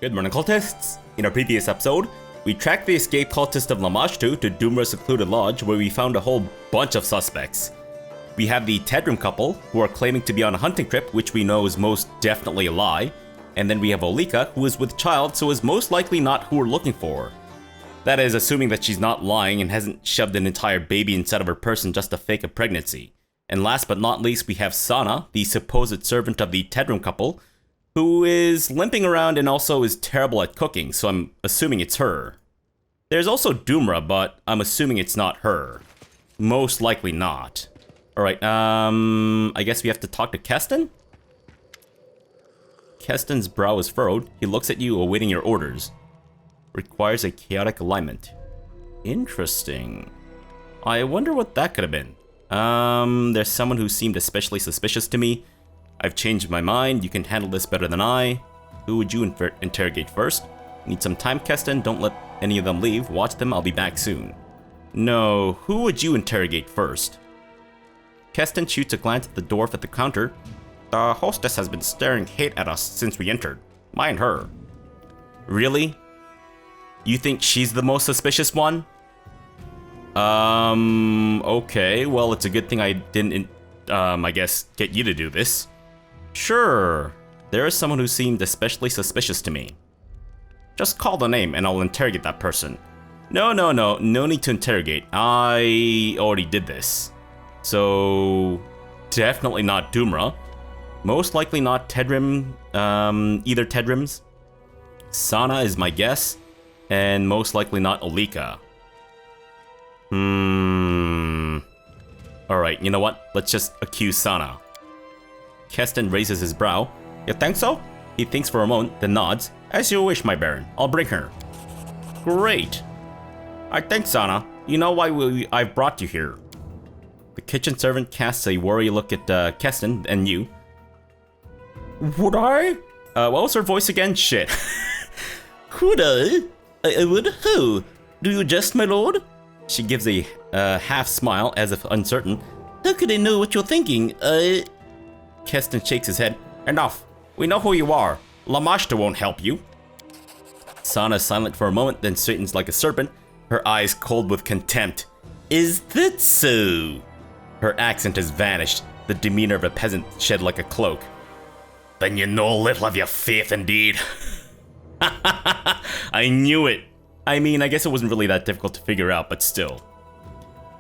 Good morning, cultists! In our previous episode, we tracked the escaped cultist of Lamashtu to Doomra's secluded lodge where we found a whole bunch of suspects. We have the Tedrim couple, who are claiming to be on a hunting trip, which we know is most definitely a lie. And then we have Olika, who is with child, so is most likely not who we're looking for. That is, assuming that she's not lying and hasn't shoved an entire baby inside of her person just to fake a pregnancy. And last but not least, we have Sana, the supposed servant of the Tedrim couple, who is limping around and also is terrible at cooking, so I'm assuming it's her. There's also Doomra, but I'm assuming it's not her. Most likely not. Alright, I guess we have to talk to Keston? Keston's brow is furrowed. He looks at you, awaiting your orders. Requires a chaotic alignment. Interesting. I wonder what that could have been. There's someone who seemed especially suspicious to me. I've changed my mind. You can handle this better than I. Who would you interrogate first? Need some time, Keston. Don't let any of them leave. Watch them. I'll be back soon. No, who would you interrogate first? Keston shoots a glance at the dwarf at the counter. The hostess has been staring hate at us since we entered. Mind her. Really? You think she's the most suspicious one? Okay. Well, it's a good thing I didn't, I guess, get you to do this. Sure. There is someone who seemed especially suspicious to me. Just call the name and I'll interrogate that person. No need to interrogate. I already did this. So, definitely not Doomra. Most likely not Tedrim, either Tedrims. Sana is my guess, and most likely not Olika. Alright, you know what? Let's just accuse Sana. Keston raises his brow. You think so? He thinks for a moment, then nods. As you wish, my baron. I'll bring her. Great. I think, Sana, you know why I've brought you here. The kitchen servant casts a worried look at Keston and you. Would I? What was her voice again? Shit. Would I? I would who? Do you jest, my lord? She gives a half smile, as if uncertain. How could I know what you're thinking? Keston shakes his head. Enough. We know who you are. Lamashtu won't help you. Sana is silent for a moment, then straightens like a serpent, her eyes cold with contempt. Is that so? Her accent has vanished, the demeanor of a peasant shed like a cloak. Then you know little of your faith indeed. I knew it. I mean, I guess it wasn't really that difficult to figure out, but still.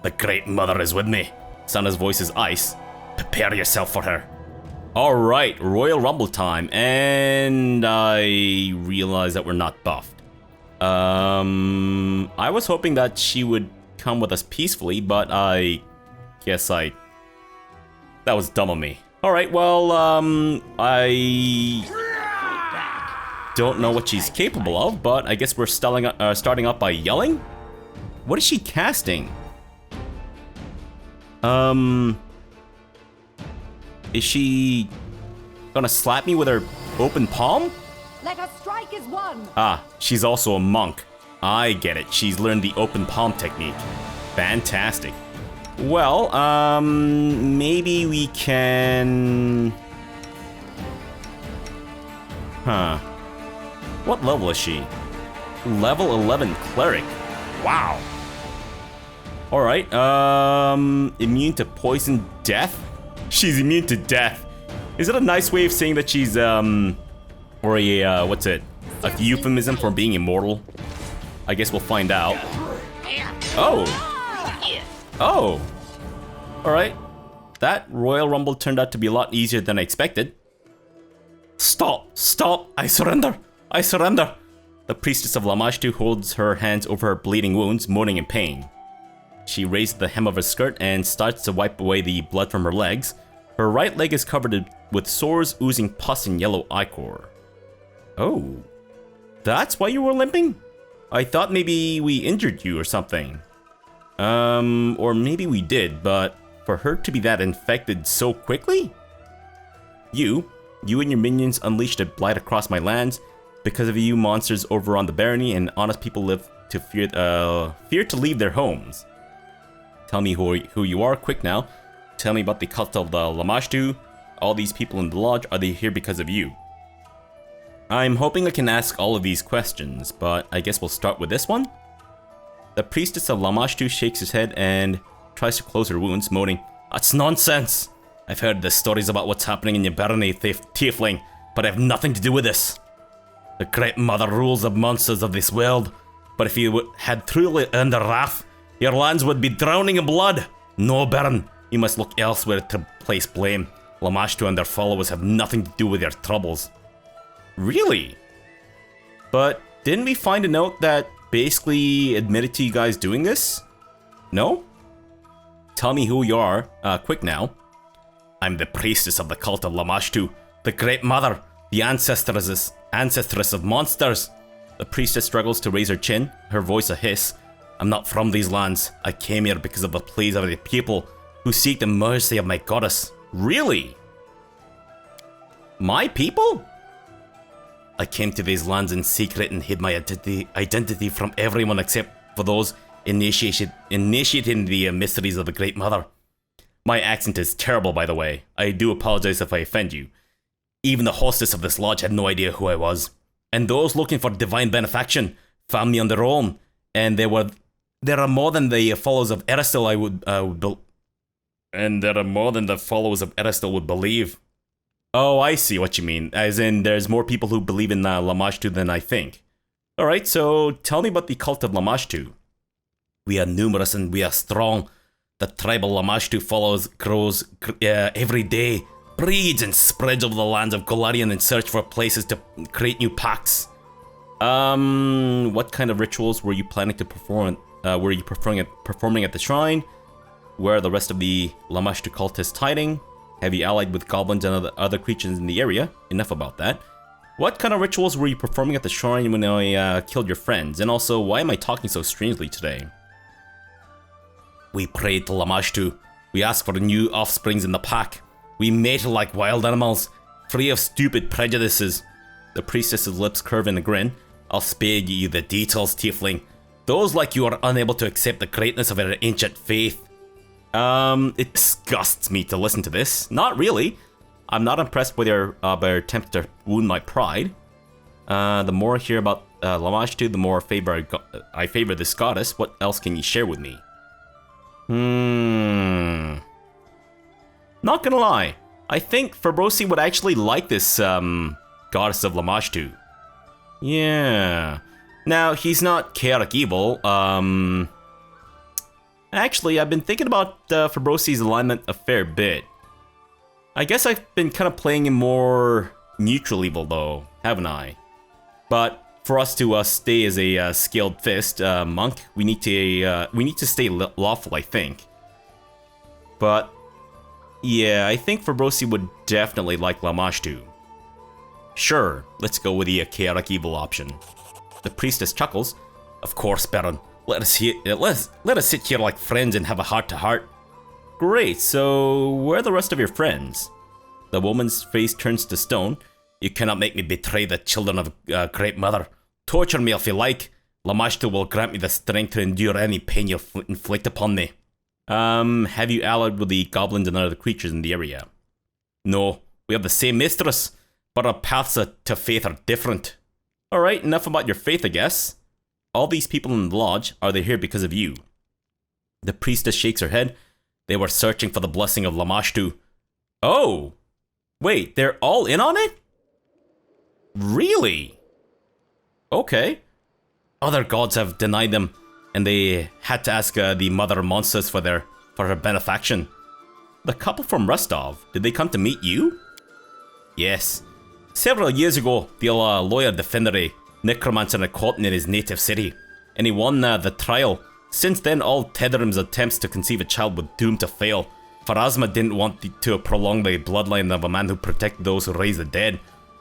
The Great Mother is with me. Sana's voice is ice. Prepare yourself for her. Alright, Royal Rumble time, and I realize that we're not buffed. I was hoping that she would come with us peacefully, but I guess that was dumb of me. Alright, well, I don't know what she's capable of, but I guess we're starting up by yelling? What is she casting? Is she gonna slap me with her open palm? Let us strike as one. Ah, she's also a monk. I get it. She's learned the open palm technique. Fantastic. Well, maybe we can... Huh. What level is she? Level 11 cleric. Wow. Alright, immune to poison death? She's immune to death. Is that a nice way of saying that she's, or a, what's it? A euphemism for being immortal? I guess we'll find out. Oh. Oh. Alright. That Royal Rumble turned out to be a lot easier than I expected. Stop! Stop! I surrender! I surrender! The priestess of Lamashtu holds her hands over her bleeding wounds, moaning in pain. She raised the hem of her skirt and starts to wipe away the blood from her legs. Her right leg is covered with sores oozing pus and yellow ichor. Oh. That's why you were limping? I thought maybe we injured you or something. Or maybe we did, but for her to be that infected so quickly? You and your minions unleashed a blight across my lands. Because of you monsters over on the barony, and honest people live to fear to leave their homes. Tell me who you are, quick now. Tell me about the cult of the Lamashtu. All these people in the lodge, are they here because of you? I'm hoping I can ask all of these questions, but I guess we'll start with this one. The priestess of Lamashtu shakes his head and tries to close her wounds, moaning, "That's nonsense! I've heard the stories about what's happening in your barony, tiefling, but I have nothing to do with this. The Great Mother rules the monsters of this world, but if you had truly earned her wrath, your lands would be drowning in blood. No, Baron, you must look elsewhere to place blame. Lamashtu and their followers have nothing to do with your troubles." Really? But didn't we find a note that basically admitted to you guys doing this? No? Tell me who you are, quick now. I'm the priestess of the cult of Lamashtu, the Great Mother, the ancestress of monsters. The priestess struggles to raise her chin, her voice a hiss. I'm not from these lands. I came here because of the pleas of the people who seek the mercy of my goddess. Really? My people? I came to these lands in secret and hid my identity from everyone except for those initiating the mysteries of the Great Mother. My accent is terrible, by the way. I do apologize if I offend you. Even the hostess of this lodge had no idea who I was. And those looking for divine benefaction found me on their own. And there are more than the followers of Eristil would believe. Oh, I see what you mean. As in, there's more people who believe in Lamashtu than I think. Alright, so tell me about the cult of Lamashtu. We are numerous and we are strong. The tribal Lamashtu grows every day, breeds and spreads over the lands of Golarion in search for places to create new pacts. What kind of rituals were you planning to perform? Were you performing at the shrine? Where are the rest of the Lamashtu cultists hiding? Have you allied with goblins and other creatures in the area? Enough about that. What kind of rituals were you performing at the shrine when I killed your friends? And also, why am I talking so strangely today? We prayed to Lamashtu. We asked for new offsprings in the pack. We mated like wild animals, free of stupid prejudices. The priestess's lips curve in a grin. I'll spare you the details, tiefling. Those like you are unable to accept the greatness of our ancient faith. It disgusts me to listen to this. Not really. I'm not impressed with your attempt to wound my pride. The more I hear about Lamashtu, the more I favor this goddess. What else can you share with me? Not gonna lie. I think Fabrosi would actually like this goddess of Lamashtu. Yeah. Now, he's not chaotic evil. Actually, I've been thinking about Fabrosi's alignment a fair bit. I guess I've been kind of playing him more neutral evil though, haven't I? But for us to stay as a scaled fist monk, we need to stay lawful, I think. But yeah, I think Fabrosi would definitely like Lamashtu. Sure, let's go with the chaotic evil option. The priestess chuckles. Of course, Baron. Let us sit here like friends and have a heart-to-heart. Great, so where are the rest of your friends? The woman's face turns to stone. You cannot make me betray the children of Great Mother. Torture me if you like. Lamashtu will grant me the strength to endure any pain you inflict upon me. Have you allied with the goblins and other creatures in the area? No, we have the same mistress, but our paths to faith are different. Alright, enough about your faith, I guess. All these people in the lodge, are they here because of you? The priestess shakes her head. They were searching for the blessing of Lamashtu. Oh! Wait, they're all in on it? Really? Okay. Other gods have denied them, and they had to ask the mother monsters for her benefaction. The couple from Rostov, did they come to meet you? Yes. Several years ago, the lawyer defended a necromancer caught in his native city, and he won the trial. Since then, all Tedrim's attempts to conceive a child were doomed to fail. Pharasma didn't want to prolong the bloodline of a man who protected those who raised the dead.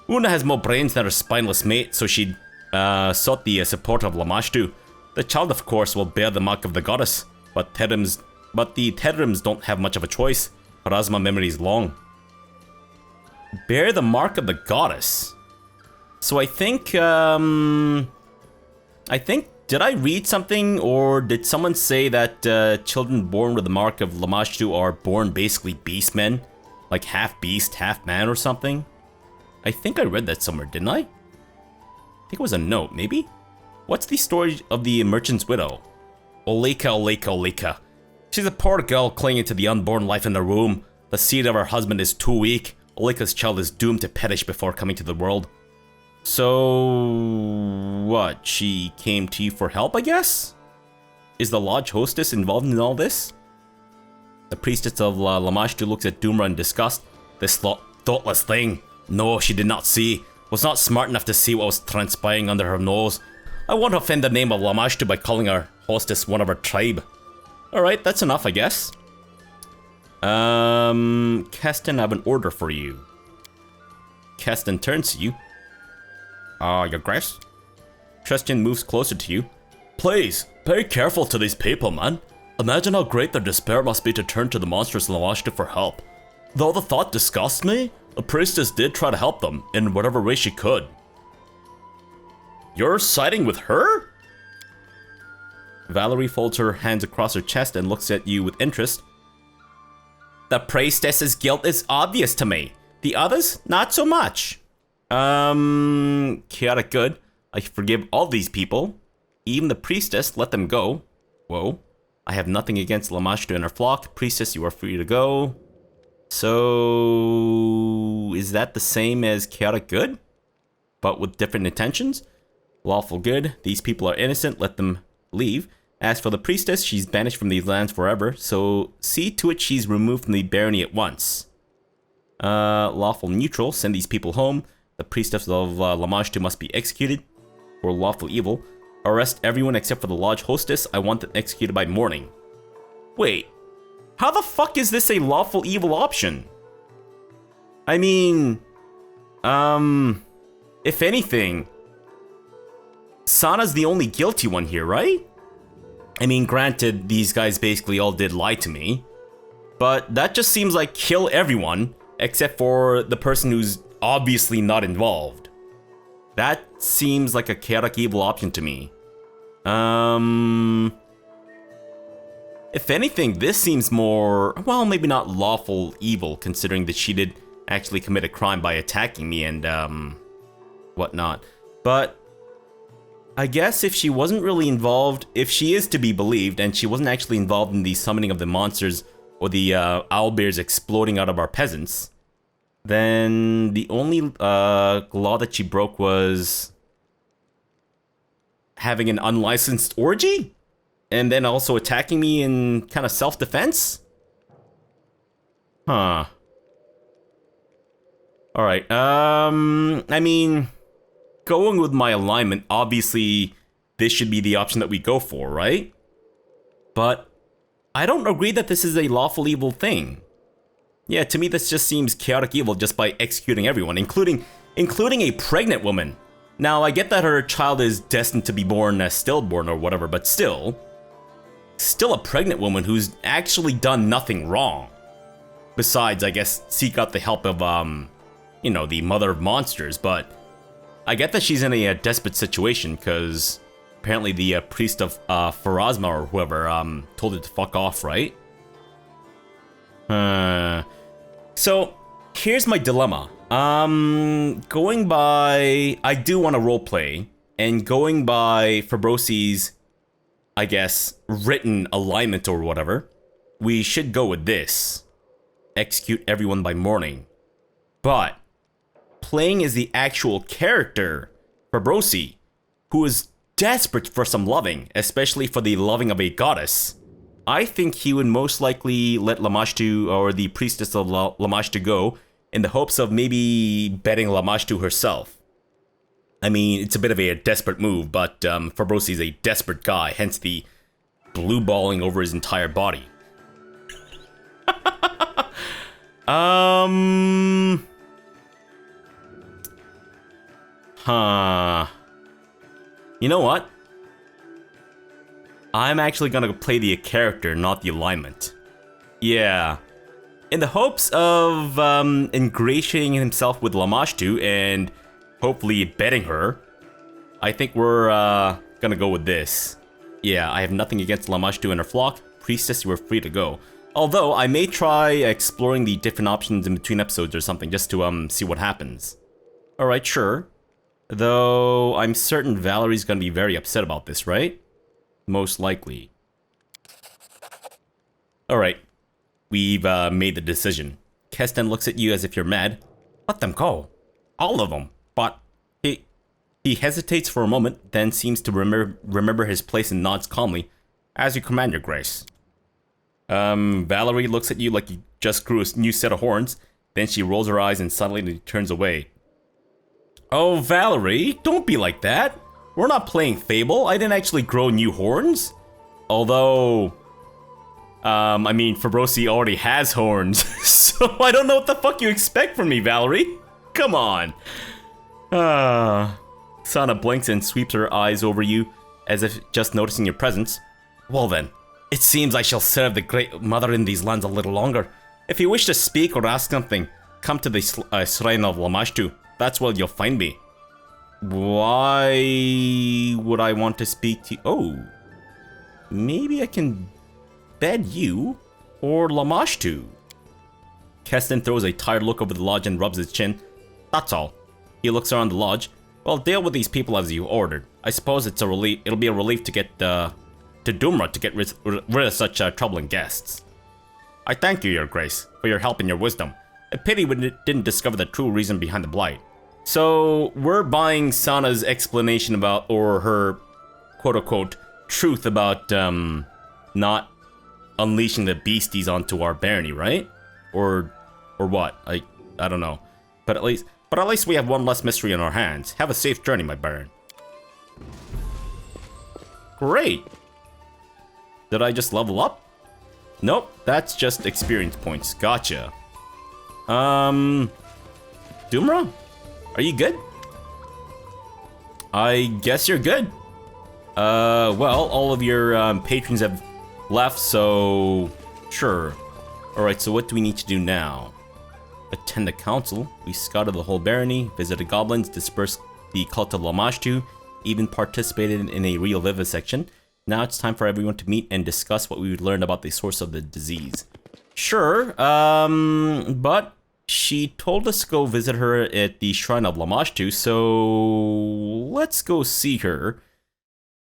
Una has more brains than her spineless mate, so she sought the support of Lamashtu. The child, of course, will bear the mark of the goddess, but the Tedrims don't have much of a choice. Pharasma memory is long. Bear the mark of the goddess? So I think, did I read something, or did someone say that children born with the mark of Lamashtu are born basically beastmen? Like half beast, half man or something? I think I read that somewhere, didn't I? I think it was a note, maybe? What's the story of the merchant's widow? Oleka, Oleka, Oleka. She's a poor girl clinging to the unborn life in her womb. The seed of her husband is too weak. Oleka's child is doomed to perish before coming to the world. So... what? She came to you for help, I guess? Is the lodge hostess involved in all this? The priestess of Lamashtu looks at Doomra in disgust. This thoughtless thing. No, she did not see. Was not smart enough to see what was transpiring under her nose. I won't offend the name of Lamashtu by calling our hostess one of her tribe. Alright, that's enough, I guess. Keston, I have an order for you. Keston turns to you. Your grace? Tristan moves closer to you. Please, pay careful to these people, man. Imagine how great their despair must be to turn to the monstrous Lamashtu for help. Though the thought disgusts me, the priestess did try to help them in whatever way she could. You're siding with her? Valerie folds her hands across her chest and looks at you with interest. The priestess's guilt is obvious to me. The others, not so much. Chaotic good. I forgive all these people. Even the priestess, let them go. Whoa. I have nothing against Lamashtu and her flock. Priestess, you are free to go. So... is that the same as chaotic good? But with different intentions? Lawful good. These people are innocent. Let them leave. As for the priestess, she's banished from these lands forever. So see to it she's removed from the barony at once. Lawful neutral. Send these people home. The priestess of Lamashtu must be executed. For lawful evil. Arrest everyone except for the lodge hostess. I want them executed by morning. Wait. How the fuck is this a lawful evil option? I mean... if anything... Sana's the only guilty one here, right? I mean, granted, these guys basically all did lie to me. But that just seems like kill everyone, except for the person who's obviously not involved. That seems like a chaotic evil option to me. If anything, this seems more, well, maybe not lawful evil, considering that she did actually commit a crime by attacking me and, whatnot. But I guess if she wasn't really involved, if she is to be believed, and she wasn't actually involved in the summoning of the monsters or the owlbears exploding out of our peasants, then the only law that she broke was having an unlicensed orgy? And then also attacking me in kind of self-defense? Huh. Alright, I mean, going with my alignment, obviously this should be the option that we go for, right? But I don't agree that this is a lawful evil thing. Yeah, to me this just seems chaotic evil just by executing everyone, including a pregnant woman. Now, I get that her child is destined to be born as stillborn or whatever, but still a pregnant woman who's actually done nothing wrong. Besides, I guess, seek out the help of, you know, the mother of monsters, but I get that she's in a desperate situation, because apparently the priest of Farazma or whoever told her to fuck off, right? So, here's my dilemma. Going by... I do want to roleplay, and going by Fabrosi's, I guess, written alignment or whatever, we should go with this. Execute everyone by morning. But, playing as the actual character, Fabrosi, who is desperate for some loving, especially for the loving of a goddess, I think he would most likely let Lamashtu, or the priestess of Lamashtu, go, in the hopes of maybe betting Lamashtu herself. I mean, it's a bit of a desperate move, but Fabrosi is a desperate guy, hence the blue balling over his entire body. You know what? I'm actually gonna play the character, not the alignment. Yeah. In the hopes of ingratiating himself with Lamashtu and hopefully betting her, I think we're gonna go with this. Yeah, I have nothing against Lamashtu and her flock. Priestess, you are free to go. Although, I may try exploring the different options in between episodes or something, just to, see what happens. Alright, sure. Though, I'm certain Valerie's gonna be very upset about this, right? Most likely. Alright. We've, made the decision. Keston looks at you as if you're mad. Let them go. All of them. But, he hesitates for a moment, then seems to remember his place and nods calmly. As you command, your grace. Valerie looks at you like you just grew a new set of horns. Then she rolls her eyes and suddenly turns away. Oh, Valerie, don't be like that. We're not playing Fable. I didn't actually grow new horns. Although, I mean, Fabrosi already has horns. So I don't know what the fuck you expect from me, Valerie. Come on. Sana blinks and sweeps her eyes over you, as if just noticing your presence. Well then, it seems I shall serve the Great Mother in these lands a little longer. If you wish to speak or ask something, come to the shrine of Lamashtu. That's where you'll find me. Why would I want to speak to you? Oh, maybe I can bed you or Lamashtu. Keston throws a tired look over the lodge and rubs his chin. That's all. He looks around the lodge. Well, deal with these people as you ordered. I suppose it's a relief. It'll be a relief to get to Dumra to get rid of such troubling guests. I thank you, Your Grace, for your help and your wisdom. A pity we didn't discover the true reason behind the blight. So, we're buying Sana's explanation about, or her quote-unquote truth about, not unleashing the beasties onto our barony, right? Or what? I don't know. But at least we have one less mystery in our hands. Have a safe journey, my baron. Great. Did I just level up? Nope, that's just experience points. Gotcha. Dumra? Are you good? I guess you're good. Well, all of your patrons have left, so sure. Alright, so what do we need to do now? Attend the council. We scouted the whole barony, visited goblins, dispersed the cult of Lamashtu, even participated in a real vivisection. Now it's time for everyone to meet and discuss what we learned about the source of the disease. Sure, but she told us to go visit her at the shrine of Lamashtu, so let's go see her.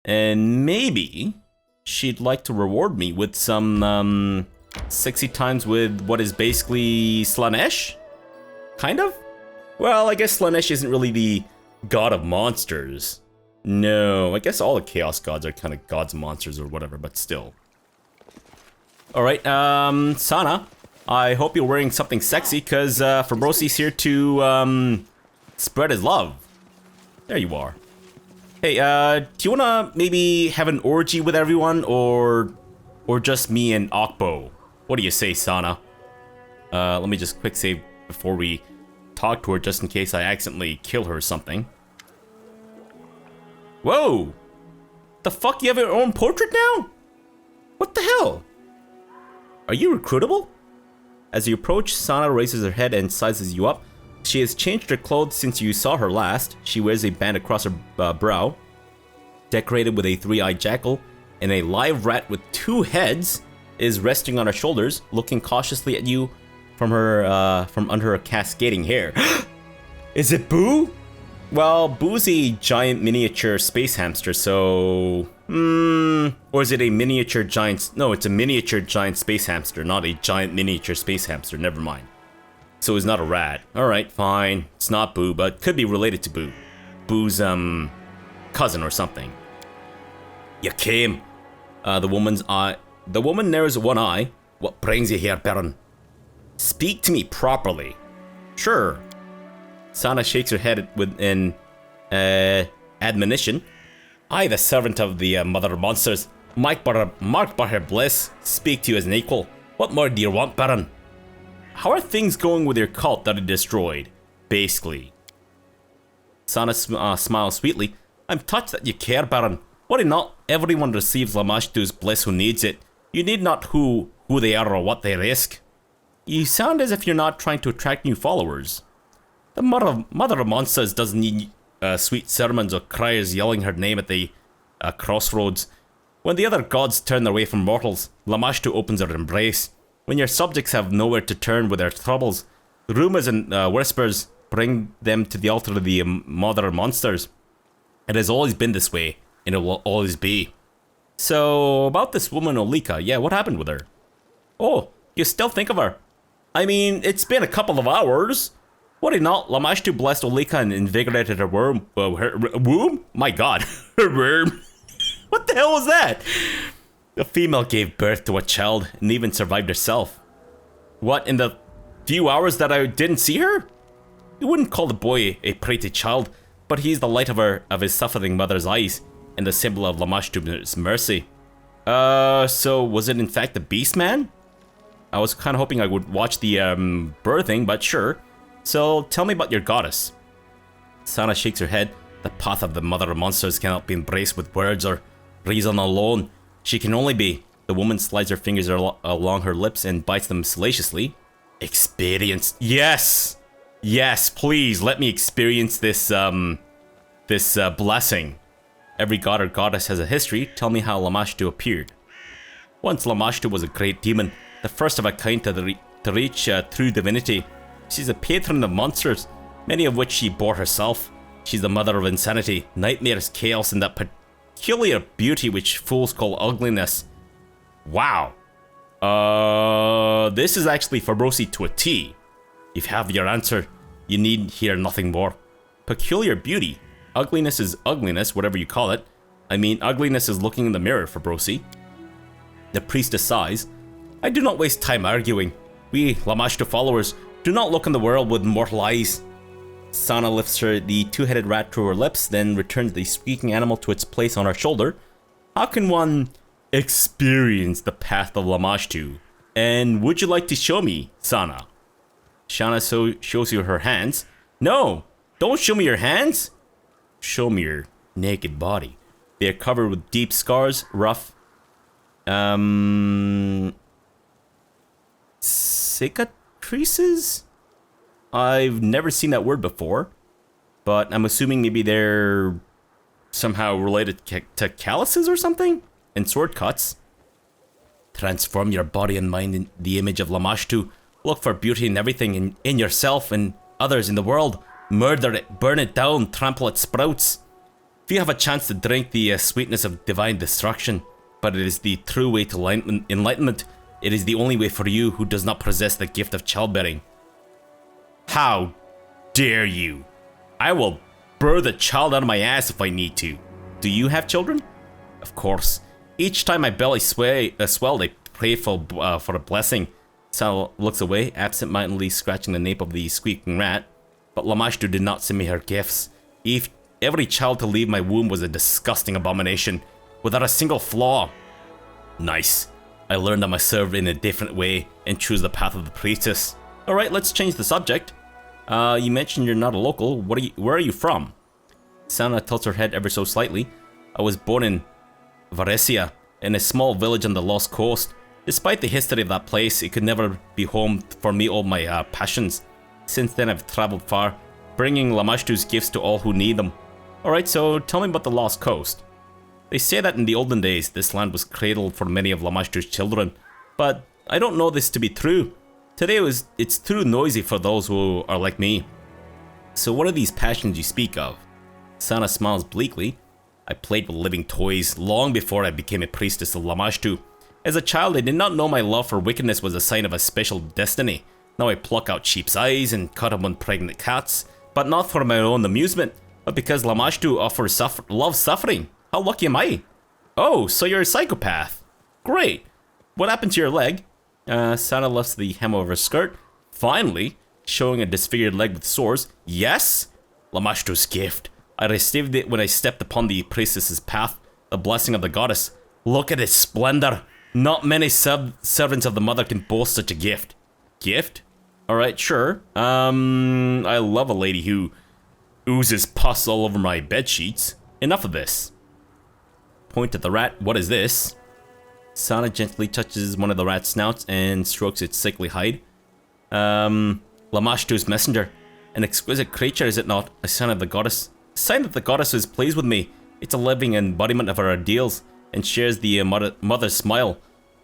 And maybe she'd like to reward me with some, sexy times with what is basically Slaanesh? Kind of? Well, I guess Slaanesh isn't really the god of monsters. No, I guess all the chaos gods are kind of gods of monsters or whatever, but still. Alright, Sana, I hope you're wearing something sexy, because Fabrosi's here to, spread his love. There you are. Hey, do you wanna maybe have an orgy with everyone, or just me and Okbo? What do you say, Sana? Let me just quick save before we talk to her, just in case I accidentally kill her or something. Whoa! The fuck, you have your own portrait now? What the hell? Are you recruitable? As you approach, Sana raises her head and sizes you up. She has changed her clothes since you saw her last. She wears a band across her brow, decorated with a three-eyed jackal, and a live rat with two heads is resting on her shoulders, looking cautiously at you from under her cascading hair. Is it Boo? Well, Boo's a giant miniature space hamster, so... Or is it a miniature giant... No, it's a miniature giant space hamster, not a giant miniature space hamster, never mind. So it's not a rat. Alright, fine. It's not Boo, but could be related to Boo. Boo's, cousin or something. You came. The woman narrows one eye. What brings you here, Baron? Speak to me properly. Sure. Sana shakes her head with an admonition. I, the servant of the mother of monsters, marked by her bliss, speak to you as an equal. What more do you want, Baron? How are things going with your cult that it destroyed? Basically. Sana smiles sweetly. I'm touched that you care, Baron. Worry not, everyone receives Lamashtu's bliss who needs it. You need not who they are or what they risk. You sound as if you're not trying to attract new followers. The mother of monsters doesn't need sweet sermons or criers yelling her name at the crossroads. When the other gods turn away from mortals, Lamashtu opens her embrace. When your subjects have nowhere to turn with their troubles, rumors and whispers bring them to the altar of the mother monsters. It has always been this way, and it will always be. So, about this woman Olika, yeah, what happened with her? Oh, you still think of her? I mean, it's been a couple of hours. What did not? Lamashtu blessed Olika and invigorated her womb. Her womb? My god, her womb. What the hell was that? The female gave birth to a child and even survived herself. What, in the few hours that I didn't see her? You wouldn't call the boy a pretty child, but he's the light of his suffering mother's eyes, and the symbol of Lamashtu's mercy. So was it in fact the beast man? I was kind of hoping I would watch the birthing, but sure. So tell me about your goddess. Sana shakes her head. The path of the mother of monsters cannot be embraced with words or reason alone. She can only be. The woman slides her fingers along her lips and bites them salaciously. Experience. Yes! Yes, please, let me experience this, blessing. Every god or goddess has a history. Tell me how Lamashtu appeared. Once Lamashtu was a great demon, the first of a kind to reach true divinity. She's a patron of monsters, many of which she bore herself. She's the mother of insanity, nightmares, chaos, and that peculiar beauty which fools call ugliness. Wow. This is actually Fabrosi to a T. If you have your answer, you need hear nothing more. Peculiar beauty. Ugliness is ugliness, whatever you call it. I mean, ugliness is looking in the mirror, Fabrosi. The priestess sighs. I do not waste time arguing. We, Lamashtu followers, do not look in the world with mortal eyes. Sana lifts the two-headed rat to her lips, then returns the squeaking animal to its place on her shoulder. How can one experience the path of Lamashtu? And would you like to show me, Sana? Shana shows you her hands. No, don't show me your hands. Show me your naked body. They are covered with deep scars, rough, cicatrices? I've never seen that word before, but I'm assuming maybe they're somehow related to calluses or something? And sword cuts. Transform your body and mind in the image of Lamashtu. Look for beauty in everything, in yourself and others in the world. Murder it, burn it down, trample its sprouts. If you have a chance to drink the sweetness of divine destruction, but it is the true way to enlightenment, it is the only way for you who does not possess the gift of childbearing. How dare you? I will birth a child out of my ass if I need to. Do you have children? Of course. Each time my belly swelled, I pray for a blessing. Sal looks away, absent-mindedly scratching the nape of the squeaking rat. But Lamashtu did not send me her gifts. Every child to leave my womb was a disgusting abomination, without a single flaw. Nice. I learned I must serve in a different way and choose the path of the priestess. Alright, let's change the subject. You mentioned you're not a local. Where are you from? Sana tilts her head ever so slightly. I was born in Varesia, in a small village on the Lost Coast. Despite the history of that place, it could never be home for me all my passions. Since then, I've traveled far, bringing Lamashtu's gifts to all who need them. Alright, so tell me about the Lost Coast. They say that in the olden days, this land was cradled for many of Lamashtu's children, but I don't know this to be true. Today it's too noisy for those who are like me. So what are these passions you speak of? Sana smiles bleakly. I played with living toys long before I became a priestess of Lamashtu. As a child, I did not know my love for wickedness was a sign of a special destiny. Now I pluck out sheep's eyes and cut them on pregnant cats, but not for my own amusement, but because Lamashtu offers loves suffering. How lucky am I? Oh, so you're a psychopath. Great. What happened to your leg? Sana lifts the hem of her skirt. Finally, showing a disfigured leg with sores. Yes? Lamashtu's gift. I received it when I stepped upon the priestess's path, the blessing of the goddess. Look at its splendor. Not many servants of the mother can boast such a gift. Gift? Alright, sure. I love a lady who oozes pus all over my bed sheets. Enough of this. Point at the rat. What is this? Sana gently touches one of the rat's snouts and strokes its sickly hide. Lamashtu's messenger. An exquisite creature, is it not? A sign of the goddess. A sign that the goddess is pleased with me. It's a living embodiment of her ideals and shares the mother's smile.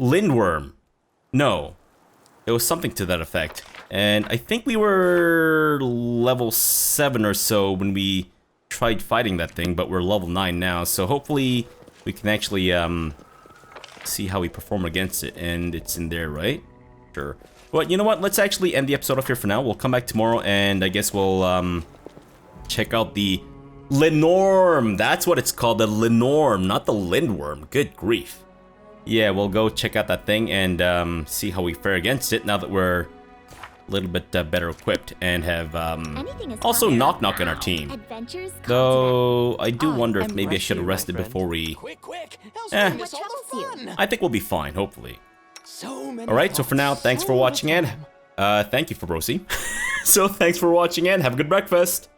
Lindworm. No. It was something to that effect. And I think we were level 7 or so when we tried fighting that thing, but we're level 9 now, so hopefully we can actually see how we perform against it. And it's in there, right? Sure. But you know what? Let's actually end the episode off here for now. We'll come back tomorrow, and I guess we'll check out the Lenorm. That's what it's called, the Lenorm, not the Lindworm. Good grief. Yeah, we'll go check out that thing and see how we fare against it now that we're a little bit better equipped and have also Knock Knock on our team. Though I do wonder if maybe I should have rested before we... I think we'll be fine, hopefully. Alright, so for now, thanks for watching and... thank you, Fabrosi. So thanks for watching and have a good breakfast.